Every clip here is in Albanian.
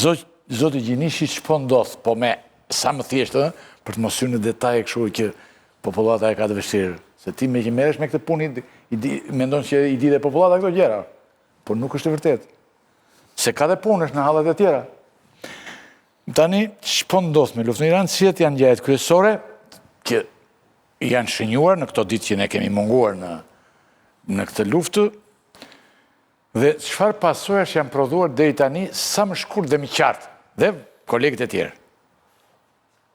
Zoti Gjinishi ç'po ndodh, po me sa më thjeshtë, për të mos hyrë në detaje kështu që popullata e ka të vështirë. Se ti me që merresh me këtë punë, mendon që i di dhe popullata këto gjëra, por nuk është e vërtetë. Se ka dhe punësh në hallet e tjera. Tani, ç'po ndodh me luftën e Iranit, cilat janë ngjarjet kryesore që janë shënjuar në këto ditë që ne kemi munguar në këtë luftë, dhe çfarë pasojash janë prodhuar deri tani sa më shkurt dhe më qartë, dhe kolegët e tjerë.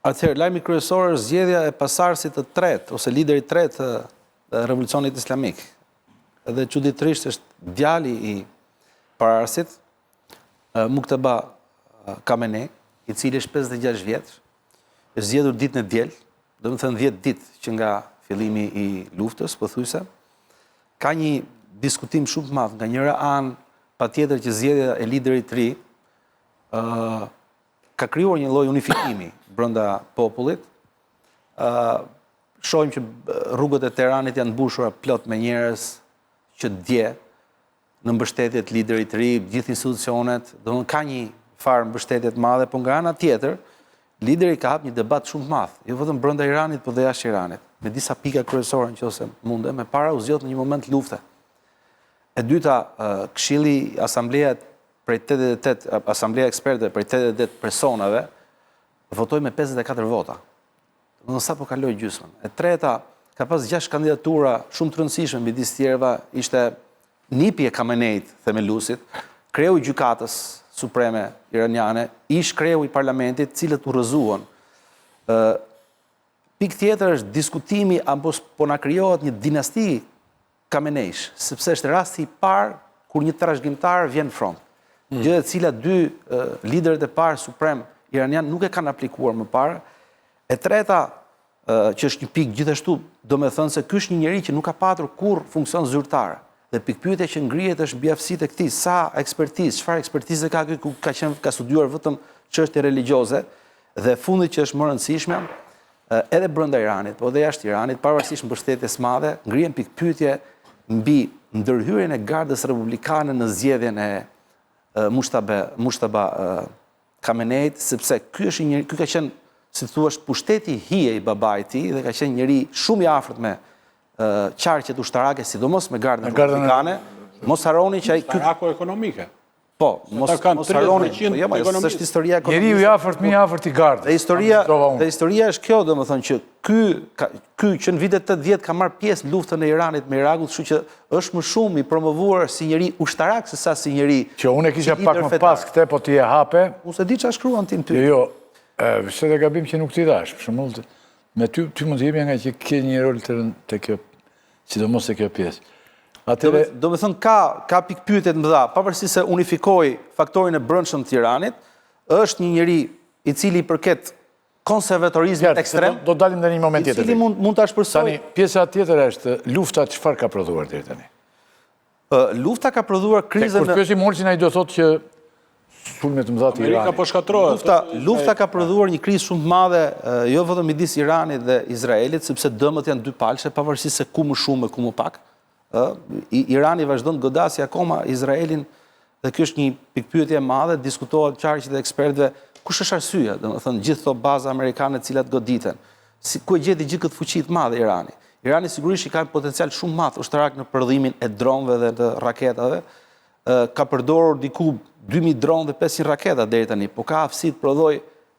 Atëherë, lajmi kryesor është zgjedhja e pasardhësit të tretë, ose liderit tretë të Revolucionit Islamik. Edhe çuditërisht është djali i parardhësit, Muqtaba Khamenei, i cili është 56 vjeç, është zgjedhur ditën e diel, domethënë 10 ditë që nga fillimi i luftës, pothuajse. Ka një diskutim shumë të madh nga njëra anë, patjetër që zgjedhja e liderit të ri ka krijuar një lloj unifikimi brenda popullit. Shohim që rrugët e Tiranit janë mbushura plot me njerëz që dje në mbështetje të liderit të ri, gjithë institucionet, domethënë ka një farë mbështetje të madhe, por nga ana tjetër, lideri ka hap një debat shumë të madh, jo vetëm brenda Iranit, por dhe jashtë Iranit, me disa pika kryesore nëse mundem, me para u zgjodh në një moment lufte. E dyta, Këshilli Asambleja prej 88, Asambleja Ekspertëve prej 88 personave votoi me 54 vota. Domethënë sapo kaloi gjysmën. E treta, ka pas 6 kandidatura shumë të rëndësishme midis tjerëve, ishte nipi e Khameneit, themeluesit, kreu i gjykatës supreme iraniane, ish kreu i parlamentit, cilët u rrëzuan. Pikë tjetër është diskutimi apo po na krijohet një dinasti Khameneish, sepse është rasti i parë kur një trashëgimtar vjen në front. Gjë e cila dy liderët e parë suprem iranian nuk e kanë aplikuar më parë. E treta, që është një pikë gjithashtu, do me thënë se ky është një njeri që nuk ka patur kur funksion zyrtar. Dhe pikpyetja që ngrihet është mbi aftësitë e këtij, sa ekspertizë, çfarë ekspertize ka ky, ka studiuar vetëm çështje religjioze, dhe fundi që është më rëndësishme, edhe brenda Iranit, po edhe jashtë Iranit, pavarësisht mbështetjes madhe, ngrihen pikpyetje mbi ndërhyrjen e gardës republikane në zgjedhjen e Muqtaba Khameneit, sepse ky ka qenë, si thua, pushteti i hije i babait i tij dhe ka qenë njëri shumë i afërt me qarqet ushtarake, sidomos me gardën republikane. Mos harroni që ai ushtarako ekonomike. Po, mos harroni që është historia ekonomike. Njeriu i afërt, më i afërt i gardës. Dhe historia është kjo, domethënë që ky që në vitet 80 ka marrë pjesë në luftën e Iranit me Irakun, kështu që është më shumë i promovuar si njeri ushtarak se sa si njeri. Që unë e kisha pak më pas këtë, po ti e hape. Unë se di çfarë shkruan ti ty. Jo, është edhe gabim që nuk ti dash. Për shembull, me ty mund të jemi nga që ke një rol të kjo, sidomos te kjo pjesë. Do me thënë ka pikpyetje të mëdha, pavarësisht se unifikoi faktorin e brendshëm të Tiranit, është një njeri i cili përket konservatorizmit ekstrem. Do dalim në një moment tjetër. I cili mund ta shpërsoj. Tani, pjesa tjetër është lufta çfarë ka prodhuar deri tani? Lufta ka prodhuar krizën. Kur pyesim Olsin, ai do thotë që sulmet të mëdha të Iranit. Amerika po shkatërrohet. Lufta ka prodhuar një krizë shumë të madhe, jo vetëm midis Iranit dhe Izraelit, sepse dëmët janë dy palëshe, pavarësisht se ku më shumë e ku më pak. Irani vazhdon të godasi akoma Izraelin, dhe kjo është një pikpyetje e madhe, diskutohet qarqet e ekspertëve, kush është arsyeja, domethënë gjithë këto baza amerikane të cilat goditen. Ku e gjeti gjithë këtë fuqi të madhe Irani? Irani sigurisht ka potencial shumë të madh ushtarak në prodhimin e dronëve dhe të raketave. Ka përdorur diku 2000 dronë dhe 500 raketa deri tani, po ka aftësi të prodhoj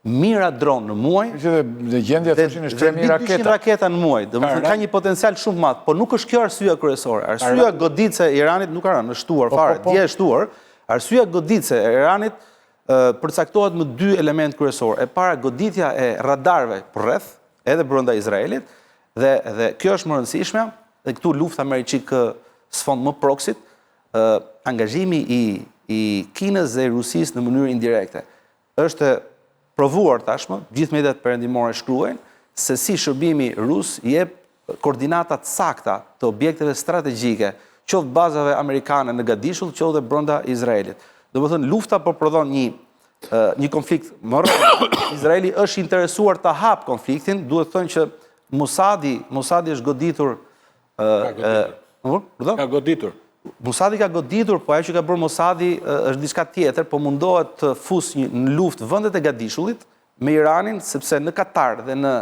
mira dronë në muaj. Dhe gjendja thoshin është 3000 raketa në muaj. Domethënë ka një potencial shumë të madh, por nuk është kjo arsyeja kryesore. Arsyeja goditse e Iranit nuk ka rënë, është shtuar fare, dje është shtuar. Arsyeja goditse e Iranit përcaktohet me dy elementë kryesorë. E para, goditja e radarëve përreth, edhe brenda Izraelit, dhe kjo është më rëndësishme, dhe këtu lufta me çik sfond më proksit, angazhimi i Kinës dhe Rusisë në mënyrë indirekte. Është provuar tashmë, gjithë mediat perëndimore shkruajnë, se si shërbimi rus jep koordinata të sakta të objekteve strategjike, qoftë bazave amerikane në Gadishull, qoftë dhe brenda Izraelit. Domethënë lufta po prodhon një konflikt më rrallë. Izraeli është interesuar ta hap konfliktin, duhet thënë që Mossadi është goditur. Ka goditur. Mosadi ka goditur, po ajo që ka bërë Mosadi është diçka tjetër, po mundohet të fusë në luftë vendet e Gadishullit me Iranin, sepse në Katar dhe në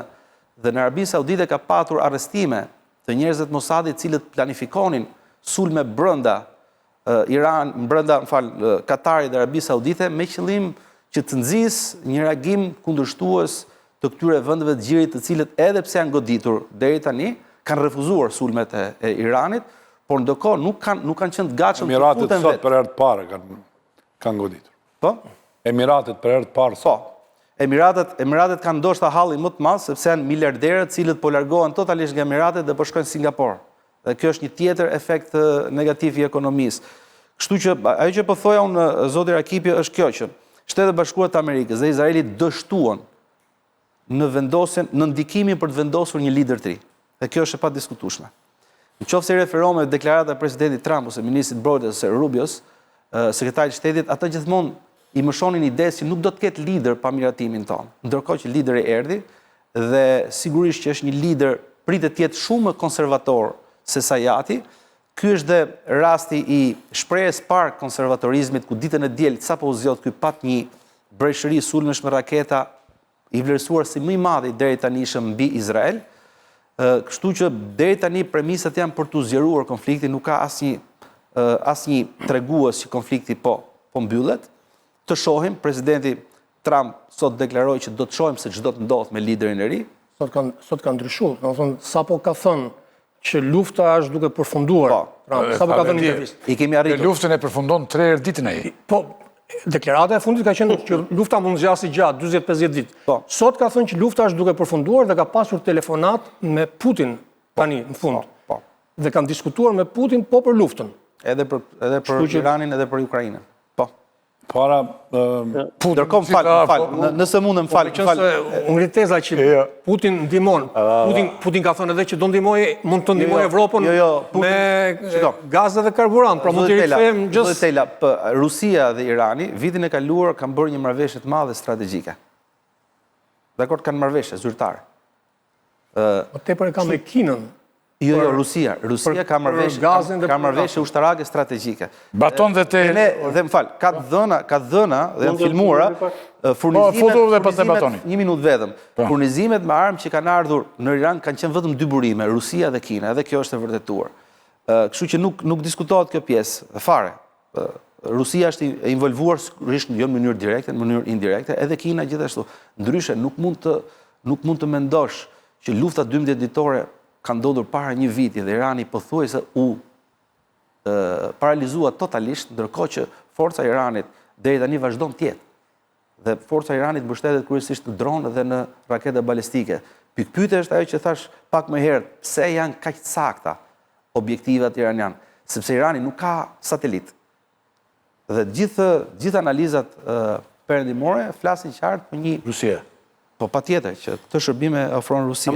Arabinë Saudite ka patur arrestime të njerëzve të Mossadit, cilët planifikonin sulme brenda Katarit dhe Arabisë Saudite me qëllim që të nxjisë një reagim kundërshtues të këtyre vendeve të gjirit, të cilët edhe pse janë goditur deri tani, kanë refuzuar sulmet e Iranit, por ndërkohë nuk kanë qenë të gatshëm të Emiratet futen sot vetë. për herë të parë kanë goditur. Po? Emiratet për herë të parë sot. Emiratet kanë ndoshta hallin më të madh sepse janë miliarderët cilët po largohen totalisht nga Emiratet dhe po shkojnë në Singapur. Dhe kjo është një tjetër efekt negativ i ekonomisë. Kështu që ajo që po thoja unë zoti Rakipi është kjo që Shtetet e Bashkuara të Amerikës dhe Izraeli dështuan në ndikimin për të vendosur një lider të ri. Dhe kjo është e padiskutueshme. Nëse i referohem me deklarata e presidentit Trump ose ministrit Brojtës ose Rubios, sekretarit të shtetit, ata gjithmonë i mëshonin idesë që nuk do të ketë lider pa miratimin tonë. Ndërkohë që lideri erdhi dhe sigurisht që është një lider pritet të jetë shumë më konservator se Sajati. Ky është dhe rasti i shprehjes parë konservatorizmit, ku ditën e diel sapo u zgjodh ky pat një breshëri sulmesh me raketa i vlerësuar si më i madhi deri tani mbi Izrael. Kështu që deri tani premisat janë për të zgjeruar konfliktin, nuk ka asnjë tregues që konflikti po mbyllet. Të shohim, presidenti Trump sot deklaroi që do të shohim se ç'do të ndodh me liderin e ri. Sot ka ndryshuar, sapo ka thënë që lufta është duke përfunduar. Sapo ka thënë në intervistë. I kemi arritur. Luftën e përfundon 3 herë ditën ai. Po, deklarata e fundit ka qenë që lufta mund zgjasë gjatë 40-50 ditë. Sot ka thënë që lufta është duke përfunduar dhe ka pasur telefonat me Putin tani në fund. Dhe kanë diskutuar me Putin po për luftën. Edhe për Iranin, edhe për Ukrainën. Po. Para Ndërkohë nëse mundem fal. Unë ngrit teza që Putin ndihmon. Putin ka thënë edhe që do mund të ndihmojë Evropën me gaz dhe karburant, pra mund të rikthejmë gjithë. Rusia dhe Irani vitin e kaluar kanë bërë një marrëveshje të madhe strategjike. Dakor, kanë marrëveshje zyrtare. Po tepër e ka me Kinën. Jo, Rusia ka marrëveshje ushtarake strategjike. Baton dhe te... Dhe më fal, ka dhëna dhe janë filmuara, furnizimet, një minutë vetëm, furnizimet me armë që kanë ardhur në Iran kanë qenë vetëm 2 burime, Rusia dhe Kina, edhe kjo është e vërtetuar. Kështu që nuk diskutohet kjo pjesë, fare. Rusia është e involvuar jo në mënyrë direkte, në mënyrë indirekte, edhe Kina gjithashtu. Ndryshe, nuk mund të mendosh që lufta 12 ditore ka ndodhur para një viti dhe Irani pothuajse u paralizua totalisht, ndërkohë që forca e Iranit deri tani vazhdon të jetë. Dhe forca e Iranit mbështetet kryesisht në dronë dhe në rakete balistike. Pikpyetja është ajo që thash pak më herët, pse janë kaq sakta objektivat iranian? Sepse Irani nuk ka satelit. Dhe gjithë analizat perëndimore flasin qartë për një Rusia. Po patjetër që këtë shërbime ofron Rusia.